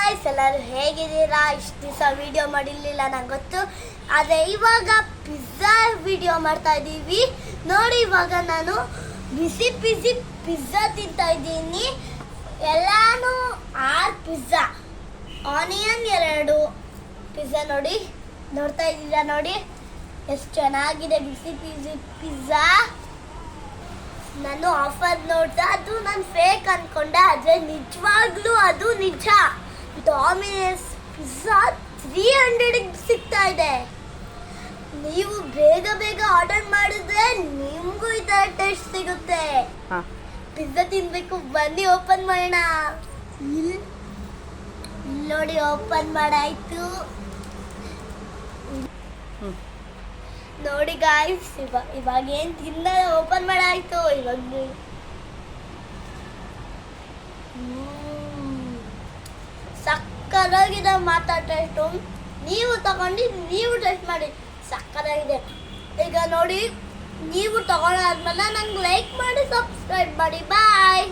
Guys, ಎಲ್ಲರೂ ಹೇಗಿದ್ದೀರಾ? ಇಷ್ಟು ದಿವಸ ವಿಡಿಯೋ ಮಾಡಿರಲಿಲ್ಲ ನಂಗೆ ಗೊತ್ತು, ಆದರೆ ಇವಾಗ ಪಿಜ್ಜಾ ವಿಡಿಯೋ ಮಾಡ್ತಾ ಇದ್ದೀವಿ ನೋಡಿ. ಇವಾಗ ನಾನು ಬಿಸಿ ಬಿಸಿ ಪಿಜ್ಜಾ ತಿಂತಾ ಇದ್ದೀನಿ. ಎಲ್ಲಾನು 6 ಪಿಜ್ಜಾ, ಆನಿಯನ್ 2 ಪಿಜ್ಜಾ ನೋಡ್ತಾ ಇದ್ದೀರಾ ನೋಡಿ ಎಷ್ಟು ಚೆನ್ನಾಗಿದೆ ಬಿಸಿ ಬಿಸಿ ಪಿಜ್ಜಾ. ನಾನು ಆಫರ್ ನೋಡ್ದೆ, ಅದು ನಾನು ಫೇಕ್ ಅನ್ಕೊಂಡೆ, ಆದರೆ ನಿಜವಾಗ್ಲೂ ಅದು ನಿಜ. ಡಾಮಿನೋಸ್ ಪಿಜ್ಜಾ 300ಗೆ ಸಿಗ್ತಾ ಇದೆ. ನೀವು ಬೇಗ ಬೇಗ ಆರ್ಡರ್ ಮಾಡಿದ್ರೆ ನಿಮಗೂ ಈ ಥರ ಟೇಸ್ಟ್ ಸಿಗುತ್ತೆ. ಪಿಜ್ಜಾ ತಿನ್ಬೇಕು, ಬನ್ನಿ ಓಪನ್ ಮಾಡೋಣ. ಇಲ್ಲಿ ನೋಡಿ, ಓಪನ್ ಮಾಡಾಯ್ತು ನೋಡಿ ಗಾಯ್ಸ್. ಇವಾಗ ಏನು ತಿಂದ ಓಪನ್ ಮಾಡಾಯ್ತು. ಇವಾಗ ಸಕ್ಕತ್ತಾಗಿದೆ ಮಾತಾ ಟೇಸ್ಟು. ನೀವು ತಗೊಂಡು ನೀವು ಟೇಸ್ಟ್ ಮಾಡಿ, ಸಕ್ಕತ್ತಾಗಿದೆ. ಈಗ ನೋಡಿ, ನೀವು ತಗೊಂಡಾದ್ಮೇಲೆ ನಂಗೆ ಲೈಕ್ ಮಾಡಿ, ಸಬ್ಸ್ಕ್ರೈಬ್ ಮಾಡಿ. ಬಾಯ್.